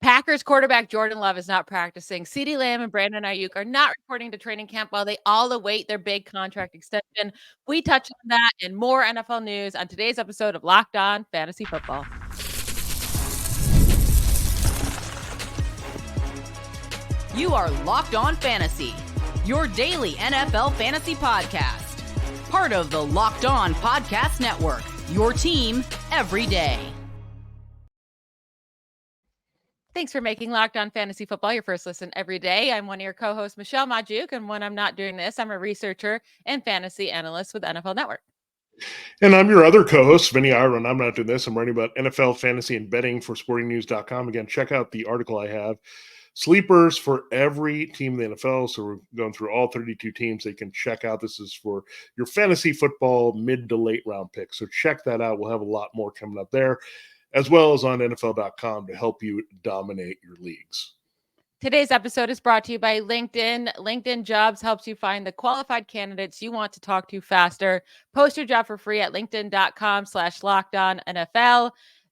Packers quarterback Jordan Love is not practicing. CeeDee Lamb and Brandon Aiyuk are not reporting to training camp while they all await their big contract extension. We touch on that and more NFL news on today's episode of Locked On Fantasy Football. You are Locked On Fantasy, your daily NFL fantasy podcast. Part of the Locked On Podcast Network, your team every day. Thanks for making Locked On Fantasy Football your first listen every day. I'm one of your co-hosts, Michelle Magdziuk, and when I'm not doing this, I'm a researcher and fantasy analyst with NFL Network. And I'm your other co-host, Vinnie Iyer, and I'm not doing this. I'm writing about NFL fantasy and betting for sportingnews.com. Again, check out the article I have. Sleepers for every team in the NFL. So we're going through all 32 teams. They can check out. This is for your fantasy football mid to late round picks. So check that out. We'll have a lot more coming up there, as well as on NFL.com to help you dominate your leagues. Today's episode is brought to you by LinkedIn. LinkedIn Jobs helps you find the qualified candidates you want to talk to faster. Post your job for free at linkedin.com/lockedonnfl.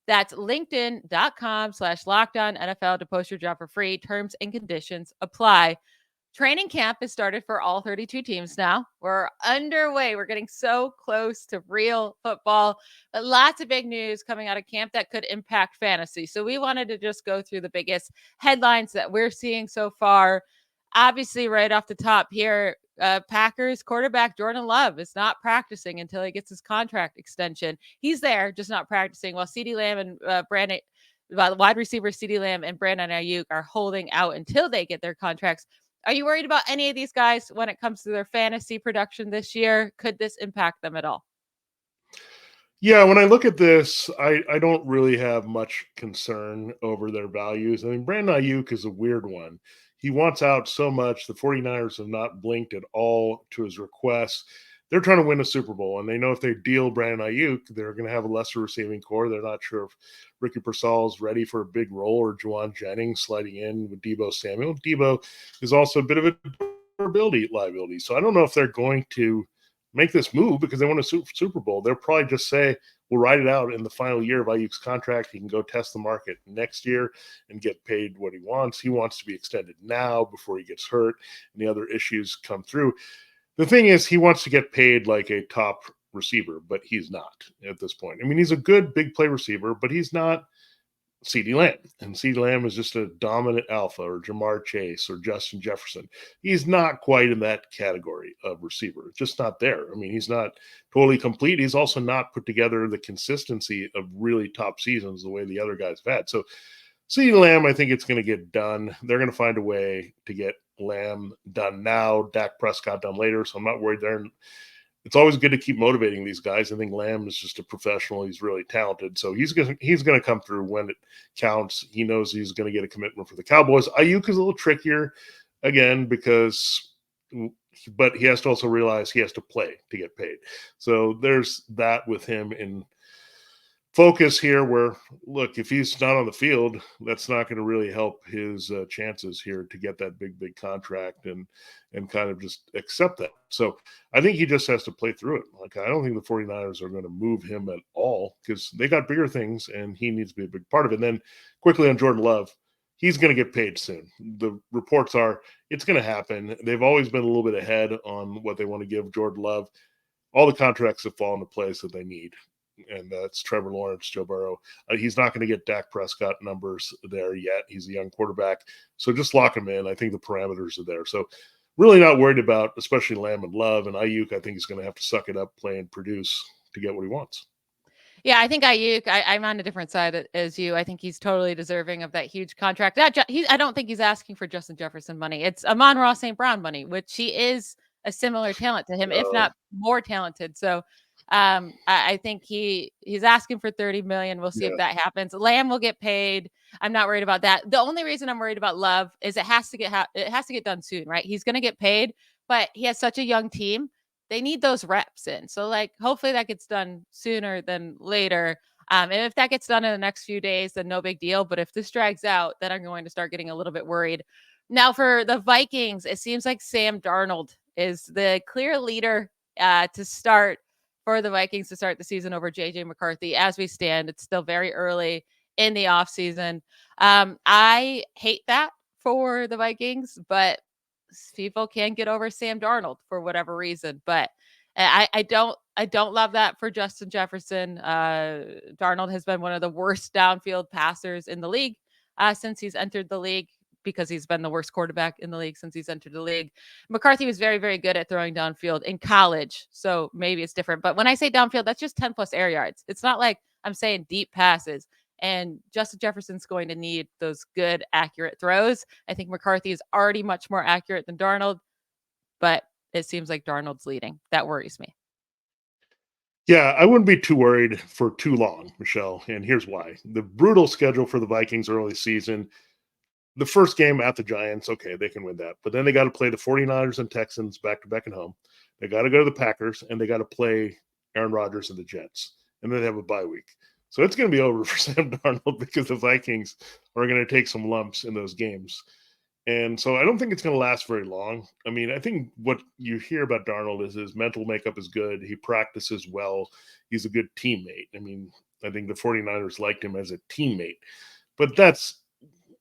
That's linkedin.com/lockedonnfl to post your job for free. Terms and conditions apply. Training camp has started for all 32 teams now. We're underway. We're getting so close to real football, but lots of big news coming out of camp that could impact fantasy. So we wanted to just go through the biggest headlines that we're seeing so far. Obviously, right off the top here, Packers quarterback Jordan Love is not practicing until he gets his contract extension. He's there, just not practicing, while CeeDee Lamb and wide receiver CeeDee Lamb and Brandon Aiyuk are holding out until they get their contracts. Are you worried about any of these guys when it comes to their fantasy production this year? Could this impact them at all? Yeah, when I look at this, I don't really have much concern over their values. I mean, Brandon Aiyuk is a weird one. He wants out so much. The 49ers have not blinked at all to his requests. They're trying to win a Super Bowl, and they know if they deal Brandon Aiyuk, they're going to have a lesser receiving core. They're not sure if Ricky Pearsall is ready for a big role or Juwan Jennings sliding in with Deebo Samuel. Deebo is also a bit of a durability liability. So I don't know if they're going to make this move because they want a Super Bowl. They'll probably just say, we'll ride it out in the final year of Ayuk's contract. He can go test the market next year and get paid what he wants. He wants to be extended now before he gets hurt and the other issues come through. The thing is, he wants to get paid like a top receiver, but he's not at this point. I mean, he's a good big play receiver, but he's not CeeDee Lamb. And CeeDee Lamb is just a dominant alpha, or Jamar Chase or Justin Jefferson. He's not quite in that category of receiver. Just not there. I mean, he's not totally complete. He's also not put together the consistency of really top seasons the way the other guys have had. So CeeDee Lamb, I think it's going to get done. They're going to find a way to get Lamb done now, Dak Prescott done later. So I'm not worried there. It's always good to keep motivating these guys. I think Lamb is just a professional. He's really talented. So he's going to come through when it counts. He knows he's going to get a commitment for the Cowboys. Aiyuk is a little trickier, again, but he has to also realize he has to play to get paid. So there's that with him in focus here where, look, if he's not on the field, that's not going to really help his chances here to get that big contract and kind of just accept that. So I think he just has to play through it. Like, I don't think the 49ers are going to move him at all because they got bigger things and he needs to be a big part of it. And then quickly on Jordan Love, he's going to get paid soon. The reports are it's going to happen. They've always been a little bit ahead on what they want to give Jordan Love. All the contracts have fallen into place that they need. And that's Trevor Lawrence, Joe Burrow. He's not going to get Dak Prescott numbers there yet. He's a young quarterback. So just lock him in. I think the parameters are there. So really not worried about, especially Lamb and Love. And Aiyuk, I think he's going to have to suck it up, play, and produce to get what he wants. Yeah, I think Aiyuk, I'm on a different side as you. I think he's totally deserving of that huge contract. I don't think he's asking for Justin Jefferson money. It's Amon-Ra St. Brown money, which he is a similar talent to him, if not more talented. So I think he's asking for $30 million. We'll see if that happens. Lamb will get paid. I'm not worried about that. The only reason I'm worried about Love is it has to get done soon, right? He's going to get paid, but he has such a young team. They need those reps in. So hopefully that gets done sooner than later. And if that gets done in the next few days, then no big deal. But if this drags out, then I'm going to start getting a little bit worried. Now for the Vikings, it seems like Sam Darnold is the clear leader to start for the Vikings to start the season over JJ McCarthy. As we stand, it's still very early in the offseason. I hate that for the Vikings, but people can get over Sam Darnold for whatever reason. But I don't love that for Justin Jefferson. Darnold has been one of the worst downfield passers in the league since he's entered the league, because he's been the worst quarterback in the league since he's entered the league. McCarthy was very, very good at throwing downfield in college, so maybe it's different. But when I say downfield, that's just 10 plus air yards. It's not like I'm saying deep passes. And Justin Jefferson's going to need those good, accurate throws. I think McCarthy is already much more accurate than Darnold, but it seems like Darnold's leading. That worries me. Yeah, I wouldn't be too worried for too long, Michelle. And here's why. The brutal schedule for the Vikings early season. The first game at the Giants, okay, they can win that. But then they got to play the 49ers and Texans back to back at home. They got to go to the Packers, and they got to play Aaron Rodgers and the Jets. And then they have a bye week. So it's going to be over for Sam Darnold, because the Vikings are going to take some lumps in those games. And so I don't think it's going to last very long. I mean, I think what you hear about Darnold is his mental makeup is good. He practices well. He's a good teammate. I mean, I think the 49ers liked him as a teammate. But that's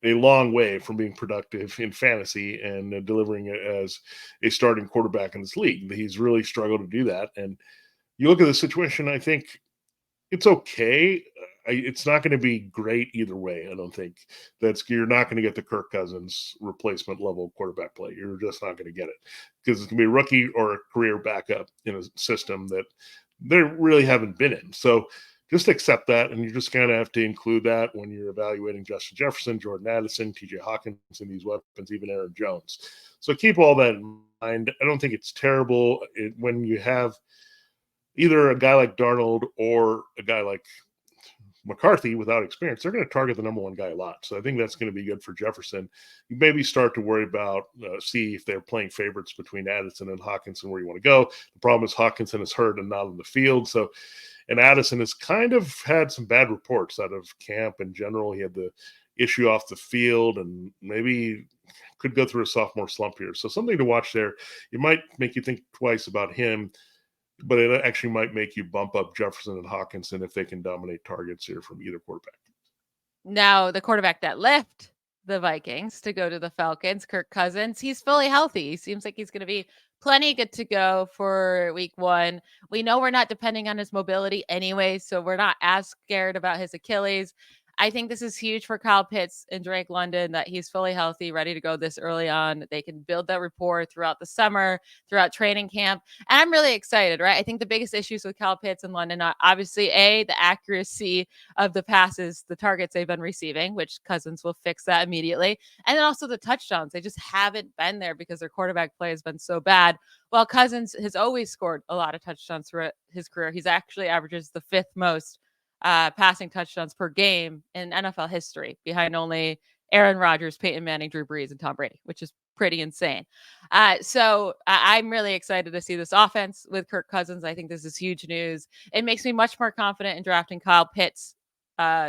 a long way from being productive in fantasy and delivering it as a starting quarterback in this league. He's really struggled to do that. And you look at the situation, I think it's okay. It's not going to be great either way. I don't think you're not going to get the Kirk Cousins replacement level quarterback play. You're just not going to get it, because it's going to be a rookie or a career backup in a system that they really haven't been in. So just accept that, and you're just going to have to include that when you're evaluating Justin Jefferson, Jordan Addison, TJ Hawkinson, these weapons, even Aaron Jones. So keep all that in mind. I don't think it's terrible when you have either a guy like Darnold or a guy like McCarthy without experience. They're going to target the number one guy a lot. So I think that's going to be good for Jefferson. You maybe start to worry about, see if they're playing favorites between Addison and Hawkinson, where you want to go. The problem is Hawkinson is hurt and not on the field. So, and Addison has kind of had some bad reports out of camp in general. He had the issue off the field and maybe could go through a sophomore slump here. So something to watch there. It might make you think twice about him, but it actually might make you bump up Jefferson and Hawkinson if they can dominate targets here from either quarterback. Now, the quarterback that left the Vikings to go to the Falcons, Kirk Cousins, he's fully healthy. He seems like he's going to be plenty good to go for week 1. We know we're not depending on his mobility anyway, so we're not as scared about his Achilles. I think this is huge for Kyle Pitts and Drake London, that he's fully healthy, ready to go this early on. They can build that rapport throughout the summer, throughout training camp. And I'm really excited, right? I think the biggest issues with Kyle Pitts and London are obviously the accuracy of the passes, the targets they've been receiving, which Cousins will fix that immediately. And then also the touchdowns. They just haven't been there because their quarterback play has been so bad. While Cousins has always scored a lot of touchdowns throughout his career. He's actually averages the 5th most passing touchdowns per game in NFL history, behind only Aaron Rodgers, Peyton Manning, Drew Brees, and Tom Brady, which is pretty insane. So I'm really excited to see this offense with Kirk Cousins. I think this is huge news. It makes me much more confident in drafting Kyle Pitts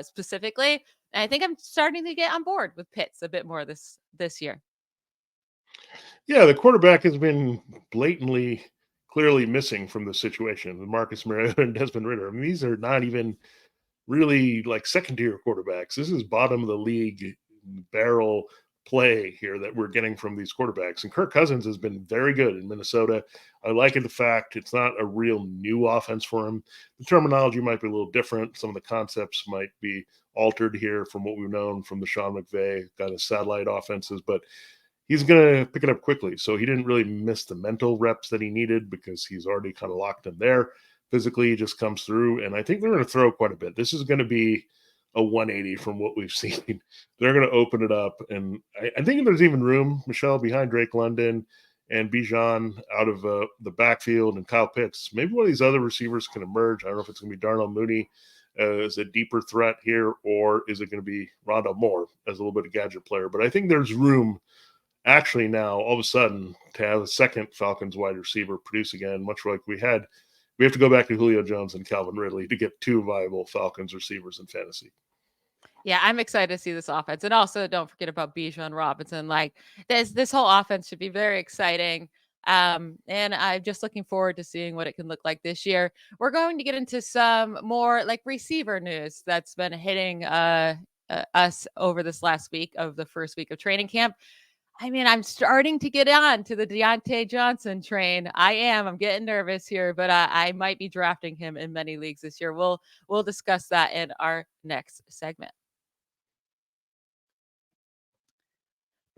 specifically. And I think I'm starting to get on board with Pitts a bit more this year. Yeah, the quarterback has been blatantly, clearly missing from the situation. Marcus Mariota and Desmond Ridder. I mean, these are not even really like second-tier quarterbacks. This is bottom of the league barrel play here that we're getting from these quarterbacks. And Kirk Cousins has been very good in Minnesota. I like the fact it's not a real new offense for him. The terminology might be a little different. Some of the concepts might be altered here from what we've known from the Sean McVay kind of satellite offenses, but he's going to pick it up quickly. So he didn't really miss the mental reps that he needed because he's already kind of locked in there. Physically, he just comes through, and I think they're going to throw quite a bit. This is going to be a 180 from what we've seen. They're going to open it up, and I think there's even room, Michelle, behind Drake London and Bijan out of the backfield and Kyle Pitts. Maybe one of these other receivers can emerge. I don't know if it's going to be Darnell Mooney as a deeper threat here, or is it going to be Rondale Moore as a little bit of gadget player. But I think there's room actually now all of a sudden to have a second Falcons wide receiver produce again, much like we had. We have to go back to Julio Jones and Calvin Ridley to get 2 viable Falcons receivers in fantasy. Yeah, I'm excited to see this offense. And also don't forget about Bijan Robinson. Like this whole offense should be very exciting. And I'm just looking forward to seeing what it can look like this year. We're going to get into some more like receiver news that's been hitting us over this last week of the first week of training camp. I mean, I'm starting to get on to the Diontae Johnson train. I am. I'm getting nervous here, but I might be drafting him in many leagues this year. We'll discuss that in our next segment.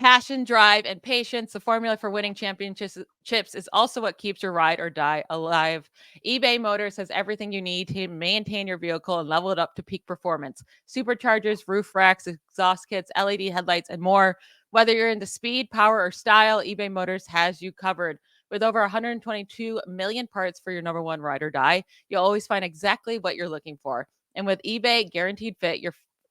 Passion, drive, and patience, the formula for winning championships is also what keeps your ride or die alive. eBay Motors has everything you need to maintain your vehicle and level it up to peak performance. Superchargers, roof racks, exhaust kits, LED headlights, and more. Whether you're into speed, power, or style, eBay Motors has you covered. With over 122 million parts for your number one ride or die, you'll always find exactly what you're looking for. And with eBay Guaranteed Fit,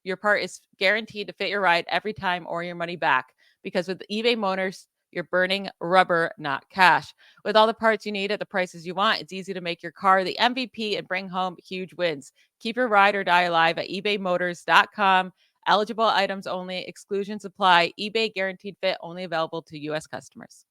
your part is guaranteed to fit your ride every time or your money back. Because with eBay Motors, you're burning rubber, not cash. With all the parts you need at the prices you want, it's easy to make your car the MVP and bring home huge wins. Keep your ride or die alive at ebaymotors.com. Eligible items only. Exclusions apply. eBay Guaranteed Fit only available to U.S. customers.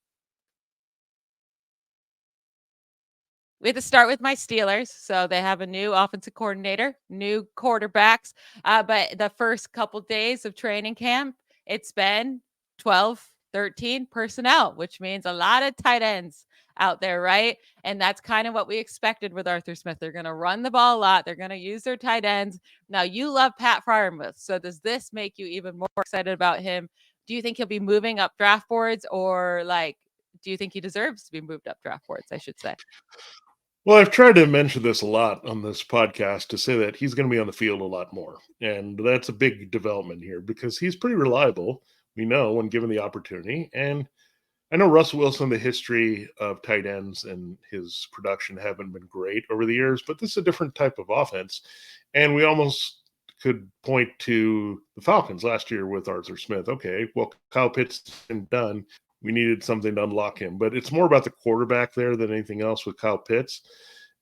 We have to start with my Steelers. So they have a new offensive coordinator, new quarterbacks. But the first couple days of training camp, it's been 12, 13 personnel, which means a lot of tight ends out there, right? And that's kind of what we expected with Arthur Smith. They're going to run the ball a lot. They're going to use their tight ends. Now, you love Pat Freiermuth. So does this make you even more excited about him? Do you think he'll be moving up draft boards, or do you think he deserves to be moved up draft boards, I should say? Well, I've tried to mention this a lot on this podcast to say that he's going to be on the field a lot more. And that's a big development here because he's pretty reliable, we know, when given the opportunity. And I know Russell Wilson, the history of tight ends and his production haven't been great over the years, but this is a different type of offense. And we almost could point to the Falcons last year with Arthur Smith. Okay, well, Kyle Pitts isn't done. We needed something to unlock him, but it's more about the quarterback there than anything else with Kyle Pitts.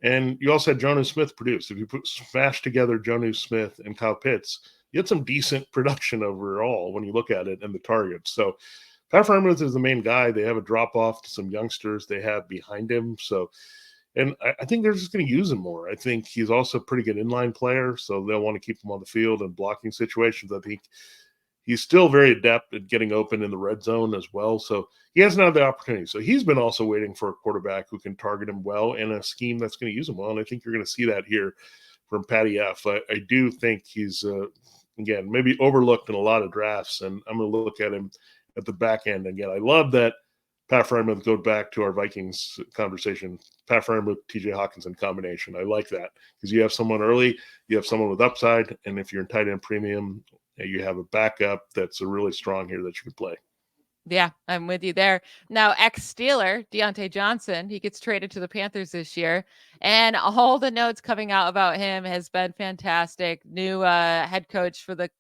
And you also had Jonnu Smith produce. If you smash together Jonnu Smith and Kyle Pitts, you had some decent production overall when you look at it and the targets. So Pat Freiermuth is the main guy. They have a drop off to some youngsters they have behind him. So, and I think they're just going to use him more. I think he's also a pretty good inline player, so they'll want to keep him on the field and blocking situations. I think he's still very adept at getting open in the red zone as well. So he hasn't had the opportunity. So he's been also waiting for a quarterback who can target him well in a scheme that's going to use him well. And I think you're going to see that here from Patty F. I do think he's, again, maybe overlooked in a lot of drafts. And I'm going to look at him at the back end again. I love that Pat Freiermuth goes back to our Vikings conversation. Pat Freiermuth, TJ Hawkinson combination. I like that because you have someone early, you have someone with upside. And if you're in tight end premium, you have a backup that's a really strong here that you can play. Yeah, I'm with you there. Now, ex-Steeler, Diontae Johnson, he gets traded to the Panthers this year. And all the notes coming out about him has been fantastic. New head coach for the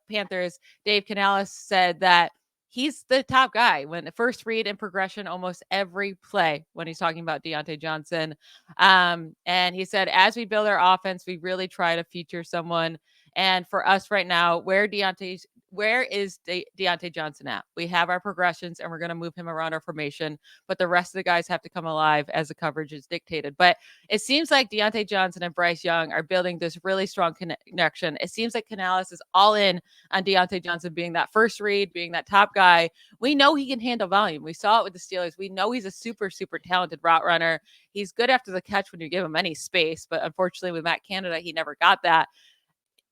Panthers, Dave Canales, said that he's the top guy when the first read and progression almost every play when he's talking about Diontae Johnson. And he said, as we build our offense, we really try to feature someone. And for us right now, where is Diontae Johnson at? We have our progressions and we're going to move him around our formation, but the rest of the guys have to come alive as the coverage is dictated. But it seems like Diontae Johnson and Bryce Young are building this really strong connection. It seems like Canales is all in on Diontae Johnson being that first read, being that top guy. We know he can handle volume. We saw it with the Steelers. We know he's a super, super talented route runner. He's good after the catch when you give him any space, but unfortunately with Matt Canada, he never got that.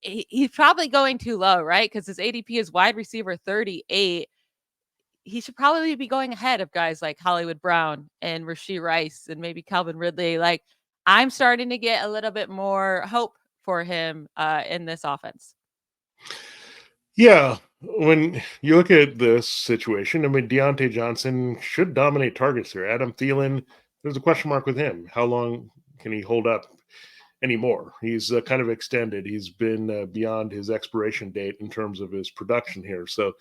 He's probably going too low, right? Because his ADP is wide receiver 38. He should probably be going ahead of guys like Hollywood Brown and Rashee Rice and maybe Calvin Ridley. Like, I'm starting to get a little bit more hope for him in this offense. Yeah, when you look at this situation, I mean, Diontae Johnson should dominate targets here. Adam Thielen, there's a question mark with him. How long can he hold up anymore? He's kind of extended. He's been beyond his expiration date in terms of his production here. So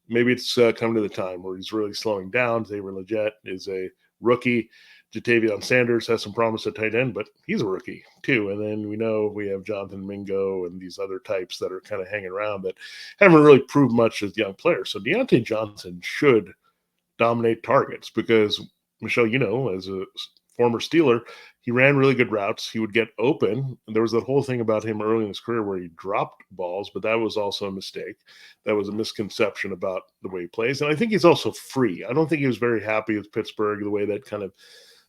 maybe it's come to the time where he's really slowing down. Xavier Legette is a rookie. Jatavion Sanders has some promise at tight end, but he's a rookie too. And then we know we have Jonathan Mingo and these other types that are kind of hanging around that haven't really proved much as young players. So Diontae Johnson should dominate targets because, Michelle, as a former Steeler, He ran really good routes. He would get open. And there was that whole thing about him early in his career where he dropped balls, but that was also a mistake. That was a misconception about the way he plays. And I think he's also free. I don't think he was very happy with Pittsburgh, the way that kind of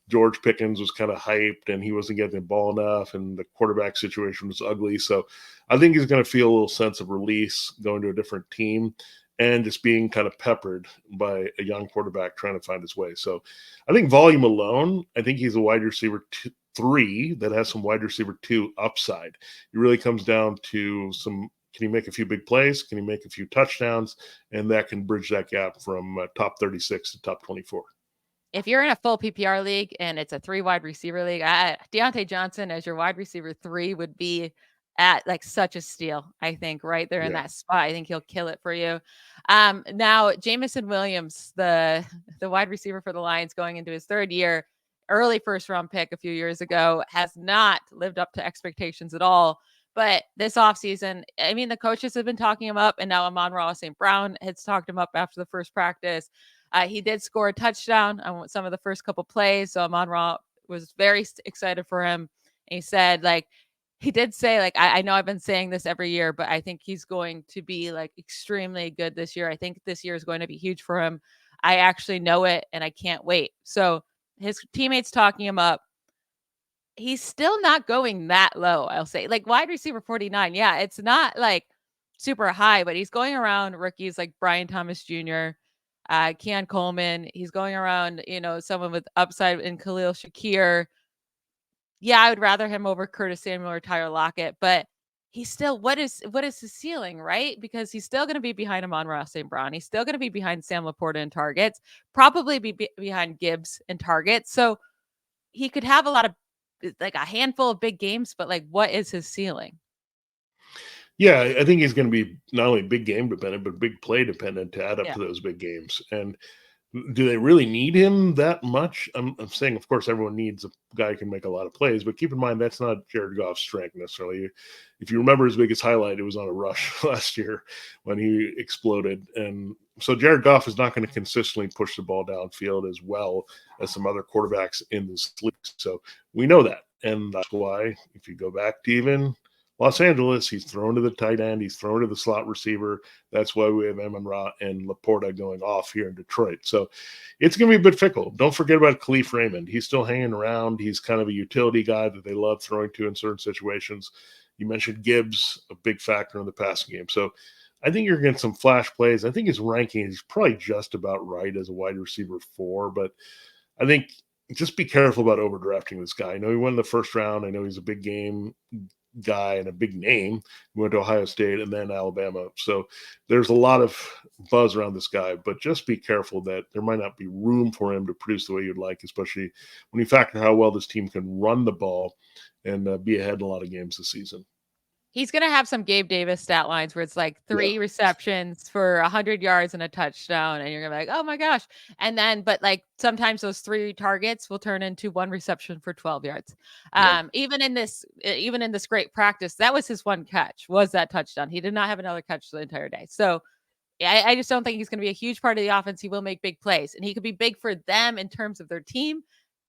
George Pickens was kind of hyped and he wasn't getting the ball enough and the quarterback situation was ugly. So I think he's going to feel a little sense of release going to a different team and just being kind of peppered by a young quarterback trying to find his way. So I think volume alone, I think he's a wide receiver 3 that has some wide receiver 2 upside. It really comes down to can he make a few big plays? Can he make a few touchdowns? And that can bridge that gap from top 36 to top 24. If you're in a full PPR league and it's a 3 wide receiver league, Deontay Johnson as your wide receiver 3 would be at like such a steal. I think right there in that spot. I think he'll kill it for you. Now Jameson Williams, the wide receiver for the Lions going into his 3rd year, early first round pick a few years ago, has not lived up to expectations at all. But this offseason, I mean, the coaches have been talking him up, and now Amon-Ra St. Brown has talked him up after the first practice. He did score a touchdown on some of the first couple plays. So Amon-Ra was very excited for him. And he said, he did say, I know I've been saying this every year, but I think he's going to be extremely good this year. I think this year is going to be huge for him. I actually know it and I can't wait. So his teammates talking him up. He's still not going that low, I'll say. Wide receiver 49. Yeah, it's not super high, but he's going around rookies like Brian Thomas Jr., Keon Coleman. He's going around, someone with upside in Khalil Shakir. Yeah, I would rather him over Curtis Samuel or Tyler Lockett, but he's still, what is his ceiling, right? Because he's still going to be behind Amon-Ra St. Brown. He's still going to be behind Sam Laporta in targets, probably be behind Gibbs in targets. So he could have a lot of, a handful of big games, but what is his ceiling? Yeah, I think he's going to be not only big game dependent, but big play dependent to add up to those big games. And do they really need him that much? I'm saying, of course, everyone needs a guy who can make a lot of plays, but keep in mind that's not Jared Goff's strength necessarily. If you remember his biggest highlight, it was on a rush last year when he exploded. And so Jared Goff is not going to consistently push the ball downfield as well as some other quarterbacks in this league. So we know that. And that's why, if you go back to even Los Angeles, he's thrown to the tight end. He's thrown to the slot receiver. That's why we have Amon-Ra and Laporta going off here in Detroit. So it's going to be a bit fickle. Don't forget about Khalif Raymond. He's still hanging around. He's kind of a utility guy that they love throwing to in certain situations. You mentioned Gibbs, a big factor in the passing game. So I think you're getting some flash plays. I think his ranking is probably just about right as a wide receiver 4, but I think just be careful about overdrafting this guy. I know he won the first round. I know he's a big game guy and a big name. He went to Ohio State and then Alabama. So there's a lot of buzz around this guy, but just be careful that there might not be room for him to produce the way you'd like, especially when you factor how well this team can run the ball and be ahead in a lot of games this season. He's going to have some Gabe Davis stat lines where it's 3 receptions for 100 yards and a touchdown. And you're going to be like, oh my gosh. And then, but sometimes those 3 targets will turn into 1 reception for 12 yards. Even in this great practice, that was his 1 catch, was that touchdown. He did not have another catch the entire day. So I just don't think he's going to be a huge part of the offense. He will make big plays and he could be big for them in terms of their team,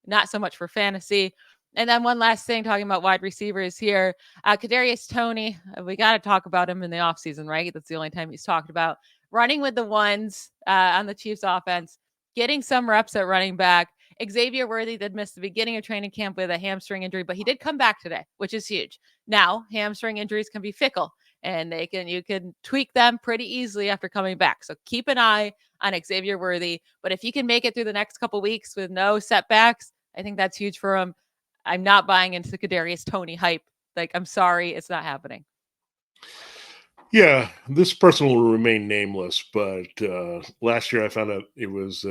not so much for fantasy. And then one last thing, talking about wide receivers here, Kadarius Toney, we got to talk about him in the offseason, right? That's the only time he's talked about. Running with the ones on the Chiefs offense, getting some reps at running back. Xavier Worthy did miss the beginning of training camp with a hamstring injury, but he did come back today, which is huge. Now, hamstring injuries can be fickle, and you can tweak them pretty easily after coming back. So keep an eye on Xavier Worthy. But if you can make it through the next couple weeks with no setbacks, I think that's huge for him. I'm not buying into the Kadarius Toney hype. I'm sorry, it's not happening. Yeah, this person will remain nameless, but last year I found out it was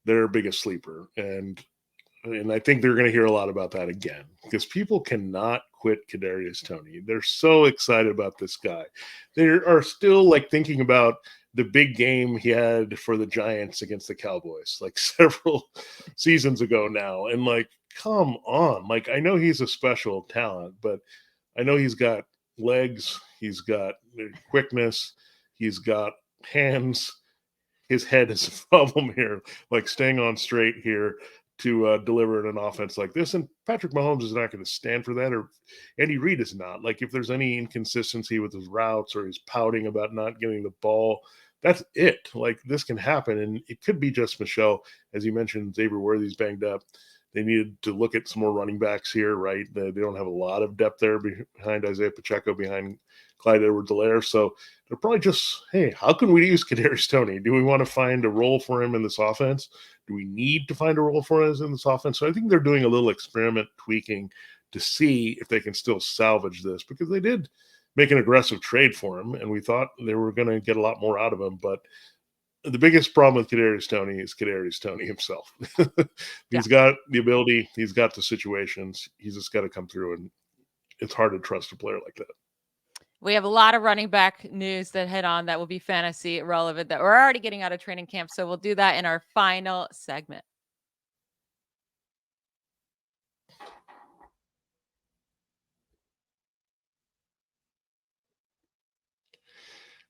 their biggest sleeper. And I think they're going to hear a lot about that again because people cannot quit Kadarius Toney. They're so excited about this guy. They are still thinking about the big game he had for the Giants against the Cowboys, several seasons ago now. And come on. I know he's a special talent, but I know he's got legs. He's got quickness. He's got hands. His head is a problem here, staying on straight here. to deliver in an offense like this. And Patrick Mahomes is not going to stand for that, or Andy Reid is not. Like, if there's any inconsistency with his routes or he's pouting about not getting the ball, that's it. Like, this can happen. And it could be just Michelle, as you mentioned, Xavier Worthy's banged up. They needed to look at some more running backs here, right? They don't have a lot of depth there behind Isaiah Pacheco, behind Clyde Edwards-Helaire. So they're probably just, hey, how can we use Kadarius Toney? Do we want to find a role for him in this offense? Do we need to find a role for him in this offense? So I think they're doing a little experiment tweaking to see if they can still salvage this, because they did make an aggressive trade for him, and we thought they were going to get a lot more out of him. But the biggest problem with Kadarius Toney is Kadarius Toney himself. He's got the ability. He's got the situations. He's just got to come through, and it's hard to trust a player like that. We have a lot of running back news that hit on that will be fantasy relevant that we're already getting out of training camp. So we'll do that in our final segment.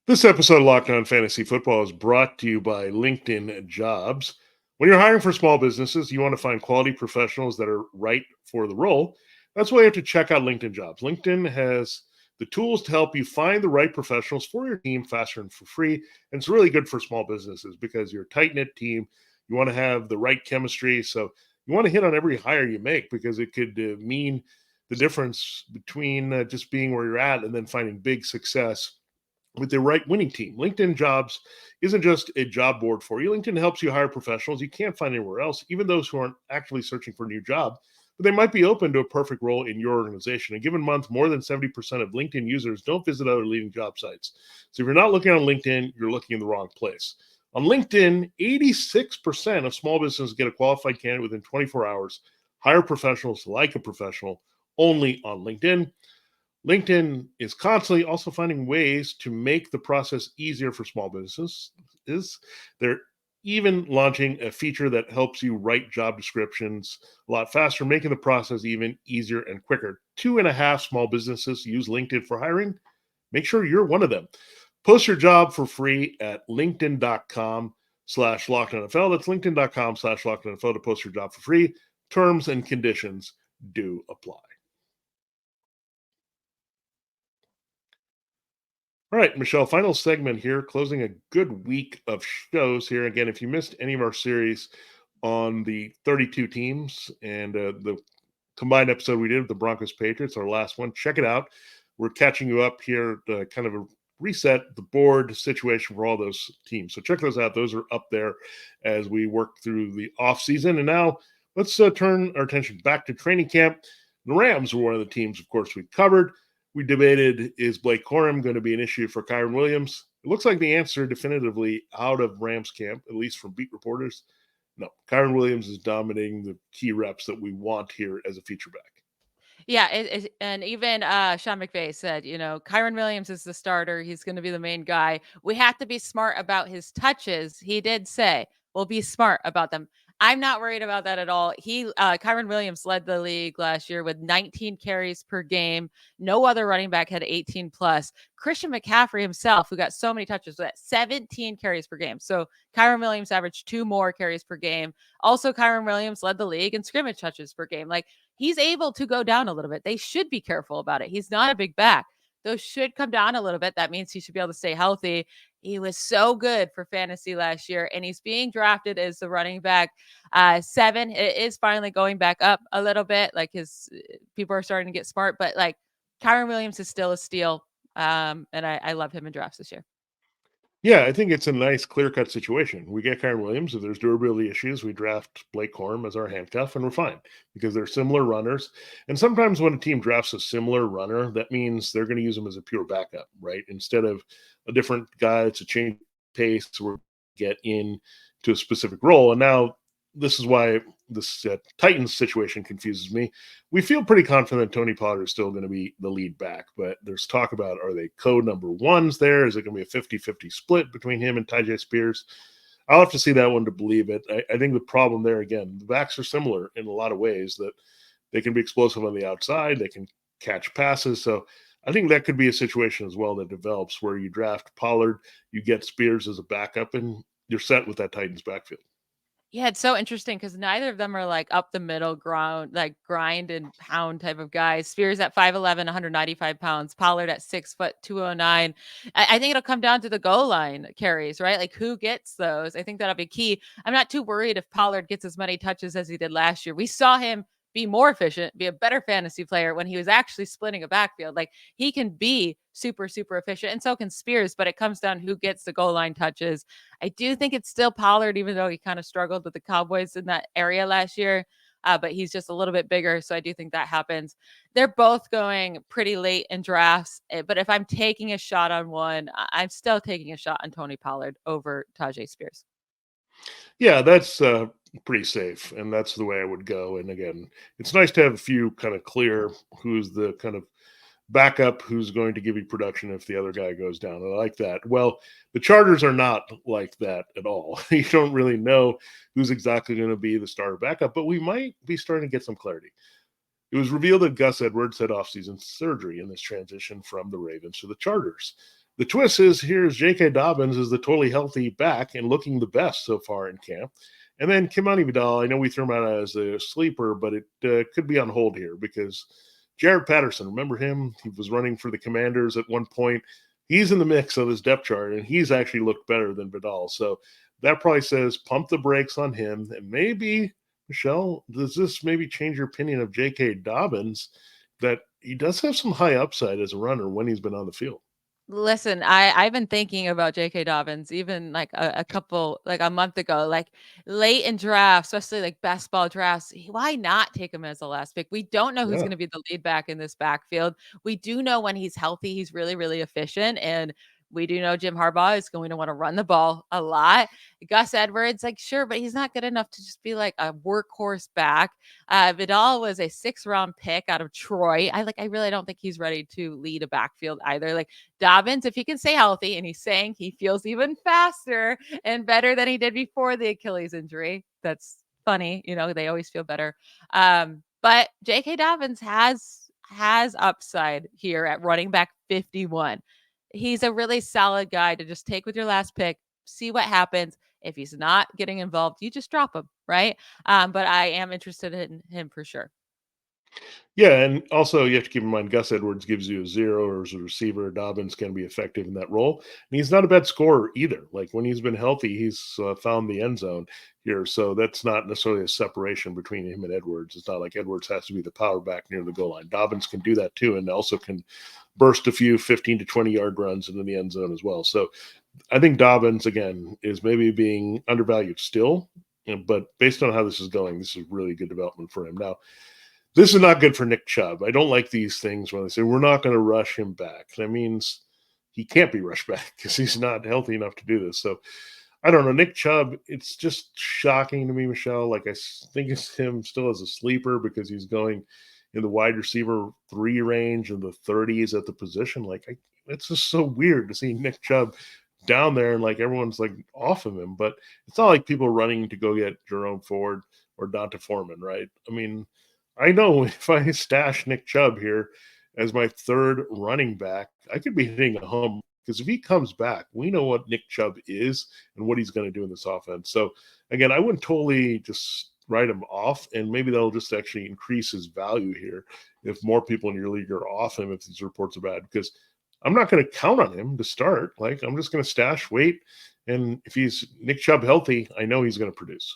This episode of Locked On Fantasy Football is brought to you by LinkedIn Jobs. When you're hiring for small businesses, you want to find quality professionals that are right for the role. That's why you have to check out LinkedIn Jobs. LinkedIn has the tools to help you find the right professionals for your team faster and for free. And it's really good for small businesses because you're a tight-knit team. You want to have the right chemistry. So you want to hit on every hire you make, because it could mean the difference between just being where you're at and then finding big success with the right winning team. LinkedIn Jobs isn't just a job board for you. LinkedIn helps you hire professionals you can't find anywhere else, even those who aren't actually searching for a new job, but they might be open to a perfect role in your organization. In a given month, more than 70% of LinkedIn users don't visit other leading job sites. So if you're not looking on LinkedIn, you're looking in the wrong place. On LinkedIn, 86% of small businesses get a qualified candidate within 24 hours. Hire professionals like a professional only on LinkedIn. LinkedIn is constantly also finding ways to make the process easier for small businesses. They're even launching a feature that helps you write job descriptions a lot faster, making the process even easier and quicker. 2.5 small businesses use LinkedIn for hiring. Make sure you're one of them. Post your job for free at linkedin.com/LockedOnNFL. That's linkedin.com/LockedOnNFL to post your job for free. Terms and conditions do apply. All right, Michelle, final segment here, closing a good week of shows here. Again, if you missed any of our series on the 32 teams and the combined episode we did with the Broncos Patriots, our last one, check it out. We're catching you up here to kind of reset the board situation for all those teams. So check those out. Those are up there as we work through the offseason. And now let's turn our attention back to training camp. The Rams were one of the teams, of course, we covered. We debated, is Blake Corum going to be an issue for Kyren Williams? It looks like the answer definitively out of Rams camp, at least from beat reporters. No, Kyren Williams is dominating the key reps that we want here as a feature back. Yeah, and even Sean McVay said, Kyren Williams is the starter. He's going to be the main guy. We have to be smart about his touches. He did say, we'll be smart about them. I'm not worried about that at all. Kyren Williams led the league last year with 19 carries per game. No other running back had 18 plus. Christian McCaffrey himself, who got so many touches, was at 17 carries per game. So Kyren Williams averaged 2 more carries per game. Also, Kyren Williams led the league in scrimmage touches per game. Like, he's able to go down a little bit. They should be careful about it. He's not a big back. Those should come down a little bit. That means he should be able to stay healthy. He was so good for fantasy last year, and he's being drafted as the running back 7. It is finally going back up a little bit. Like, his people are starting to get smart, but like, Kyren Williams is still a steal. And I love him in drafts this year. Yeah, I think it's a nice clear-cut situation. We get Kyren Williams. If there's durability issues, we draft Blake Corum as our handcuff, and we're fine because they're similar runners. And sometimes when a team drafts a similar runner, that means they're going to use him as a pure backup, right? Instead of a different guy to change pace or get in to a specific role. And now this is why this Titans situation confuses me. We feel pretty confident Tony Pollard is still going to be the lead back, but there's talk about, are they co-number ones there? Is it going to be a 50-50 split between him and Tyjae Spears? I'll have to see that one to believe it. I think the problem there, again, the backs are similar in a lot of ways, that they can be explosive on the outside. They can catch passes. So I think that could be a situation as well that develops where you draft Pollard, you get Spears as a backup, and you're set with that Titans backfield. Yeah, it's so interesting because neither of them are like up the middle ground, like grind and pound type of guys. Spears at 5'11, 195 pounds, Pollard at 6 foot 209. I think it'll come down to the goal line carries, right? Like who gets those? I think that'll be key. I'm not too worried if Pollard gets as many touches as he did last year. We saw him be more efficient, be a better fantasy player when he was actually splitting a backfield. Like he can be super, super efficient, and so can Spears, but it comes down who gets the goal line touches. I do think it's still Pollard, even though he kind of struggled with the Cowboys in that area last year. But he's just a little bit bigger. So I do think that happens. They're both going pretty late in drafts. But if I'm taking a shot on one, I'm still taking a shot on Tony Pollard over Tajay Spears. Yeah, that's pretty safe, and that's the way I would go. And again, it's nice to have a few kind of clear who's the kind of backup who's going to give you production if the other guy goes down. I like that. Well, the Chargers are not like that at all. You don't really know who's exactly going to be the starter backup, but we might be starting to get some clarity. It was revealed that Gus Edwards had offseason surgery in this transition from the Ravens to the Chargers. The twist is here's J.K. Dobbins is the totally healthy back and looking the best so far in camp. And then Kimani Vidal, I know we threw him out as a sleeper, but it could be on hold here because Jared Patterson, remember him? He was running for the Commanders at one point. He's in the mix of this depth chart, and he's actually looked better than Vidal. So that probably says pump the brakes on him. And maybe, Michelle, does this maybe change your opinion of J.K. Dobbins that he does have some high upside as a runner when he's been on the field? Listen, I've been thinking about J.K. Dobbins even like a couple like a month ago, like late in drafts, especially like best ball drafts. Why not take him as the last pick? We don't know who's Yeah. going to be the lead back in this backfield. We do know when he's healthy, he's really, really efficient. And we do know Jim Harbaugh is going to want to run the ball a lot. Gus Edwards, like, sure, but he's not good enough to just be like a workhorse back. Vidal was a 6th-round pick out of Troy. I really don't think he's ready to lead a backfield either. Like Dobbins, if he can stay healthy, and he's saying he feels even faster and better than he did before the Achilles injury. That's funny. They always feel better. But J.K. Dobbins has upside here at running back 51. He's a really solid guy to just take with your last pick, see what happens. If he's not getting involved, you just drop him, right? But I am interested in him for sure. Yeah, and also you have to keep in mind Gus Edwards gives you a 0 as a receiver. Dobbins can be effective in that role, and he's not a bad scorer either. Like when he's been healthy, he's found the end zone here, so that's not necessarily a separation between him and Edwards. It's not like Edwards has to be the power back near the goal line. Dobbins can do that too, and also can burst a few 15 to 20-yard runs into the end zone as well. So I think Dobbins again is maybe being undervalued still, but based on how this is going, this is really good development for him now. This is not good for Nick Chubb. I don't like these things when they say we're not going to rush him back. That means he can't be rushed back because he's not healthy enough to do this. So I don't know. Nick Chubb, it's just shocking to me, Michelle. Like I think it's him still as a sleeper because he's going in the wide receiver 3 range in the 30s at the position. It's just so weird to see Nick Chubb down there and like everyone's like off of him. But it's not like people running to go get Jerome Ford or Donta Foreman, right? I mean, I know if I stash Nick Chubb here as my 3rd running back, I could be hitting a home because if he comes back, we know what Nick Chubb is and what he's going to do in this offense. So again, I wouldn't totally just write him off, and maybe that'll just actually increase his value here if more people in your league are off him if these reports are bad, because I'm not going to count on him to start. Like I'm just going to stash, wait, and if he's Nick Chubb healthy, I know he's going to produce.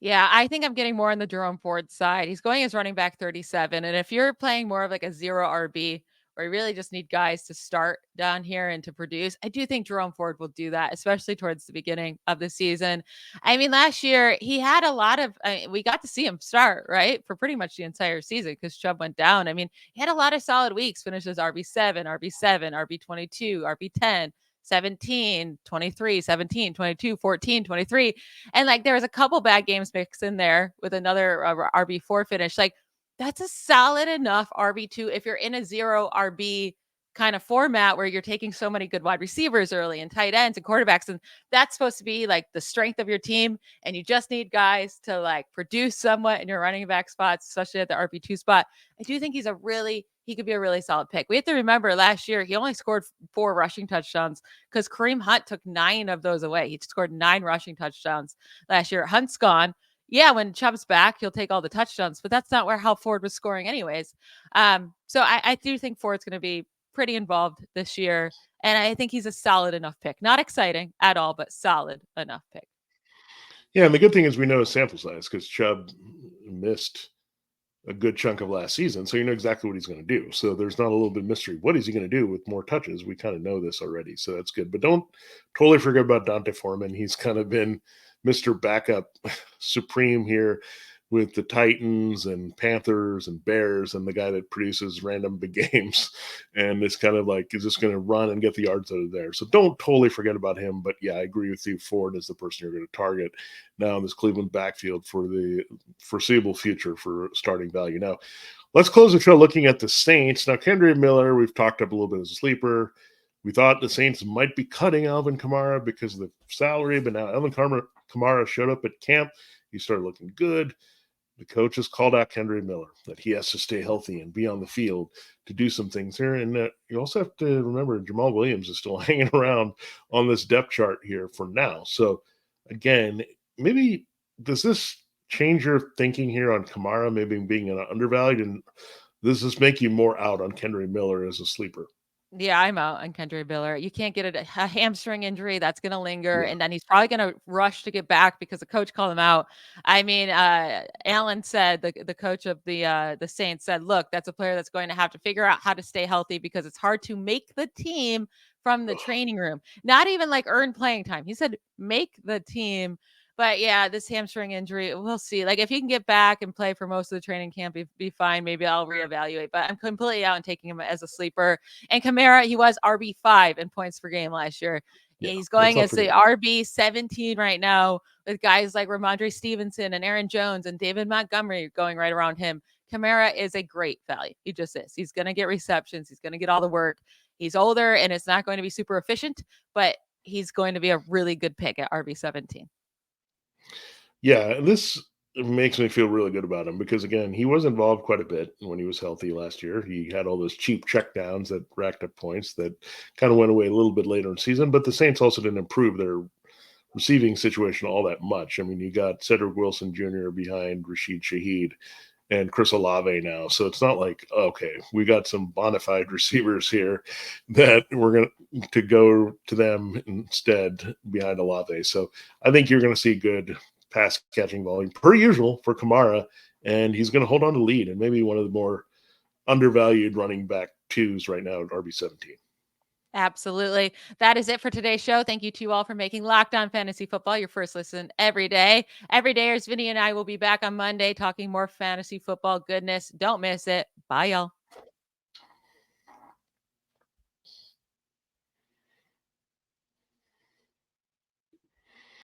Yeah, I think I'm getting more on the Jerome Ford side. He's going as running back 37. And if you're playing more of like a 0 RB, where you really just need guys to start down here and to produce, I do think Jerome Ford will do that, especially towards the beginning of the season. I mean, last year he had a lot of, we got to see him start, right? For pretty much the entire season because Chubb went down. I mean, he had a lot of solid weeks, finishes RB7, RB7, RB22, RB10. 17, 23, 17, 22, 14, 23. And like there was a couple bad games mixed in there with another RB4 finish. Like that's a solid enough RB2 if you're in a 0 RB kind of format where you're taking so many good wide receivers early and tight ends and quarterbacks. And that's supposed to be like the strength of your team. And you just need guys to like produce somewhat in your running back spots, especially at the RB2 spot. I do think he's a really he could be a really solid pick. We have to remember last year, he only scored 4 rushing touchdowns because Kareem Hunt took 9 of those away. He scored 9 rushing touchdowns last year. Hunt's gone. Yeah, when Chubb's back, he'll take all the touchdowns, but that's not how Ford was scoring anyways. So I do think Ford's going to be pretty involved this year. And I think he's a solid enough pick. Not exciting at all, but solid enough pick. Yeah, and the good thing is we know his sample size because Chubb missed a good chunk of last season, so you know exactly what he's going to do. So there's not a little bit of mystery. What is he going to do with more touches? We kind of know this already, so that's good. But don't totally forget about Dante Foreman. He's kind of been Mr. Backup Supreme here with the Titans and Panthers and Bears, and the guy that produces random big games. And it's kind of like, is just going to run and get the yards out of there. So don't totally forget about him. But yeah, I agree with you. Ford is the person you're going to target now in this Cleveland backfield for the foreseeable future for starting value. Now, let's close the show looking at the Saints. Now, Kendre Miller, we've talked up a little bit as a sleeper. We thought the Saints might be cutting Alvin Kamara because of the salary, but now Alvin Kamara showed up at camp. He started looking good. The coach has called out Kendre Miller that he has to stay healthy and be on the field to do some things here. And you also have to remember Jamal Williams is still hanging around on this depth chart here for now. So again, maybe does this change your thinking here on Kamara, maybe being an undervalued? And does this make you more out on Kendre Miller as a sleeper? Yeah, I'm out on Kendre Miller. You can't get a hamstring injury that's going to linger, Yeah. and then he's probably going to rush to get back because the coach called him out. I mean, Allen said the coach of the Saints said, "Look, that's a player that's going to have to figure out how to stay healthy because it's hard to make the team from the training room. Not even like earn playing time." He said, "Make the team." But yeah, this hamstring injury, we'll see. Like if he can get back and play for most of the training camp, be fine. Maybe I'll reevaluate. But I'm completely out and taking him as a sleeper. And Kamara, he was RB5 in points per game last year. Yeah, He's going as the RB17 right now with guys like Ramondre Stevenson and Aaron Jones and David Montgomery going right around him. Kamara is a great value. He just is. He's going to get receptions. He's going to get all the work. He's older and it's not going to be super efficient, but he's going to be a really good pick at RB17. Yeah, this makes me feel really good about him because again, he was involved quite a bit when he was healthy last year. He had all those cheap checkdowns that racked up points that kind of went away a little bit later in the season, but the Saints also didn't improve their receiving situation all that much. I mean, you got Cedric Wilson Jr. behind Rashid Shaheed and Chris Olave now. So it's not like, okay, we got some bona fide receivers here that we're going to go to them instead behind Olave. So I think you're going to see good pass catching volume per usual for Kamara, and he's going to hold on to lead and maybe one of the more undervalued running back twos right now at RB17. Absolutely. That is it for today's show. Thank you to you all for making Locked On Fantasy Football your first listen every day. Every day, Vinnie and I will be back on Monday talking more fantasy football goodness. Don't miss it. Bye, y'all.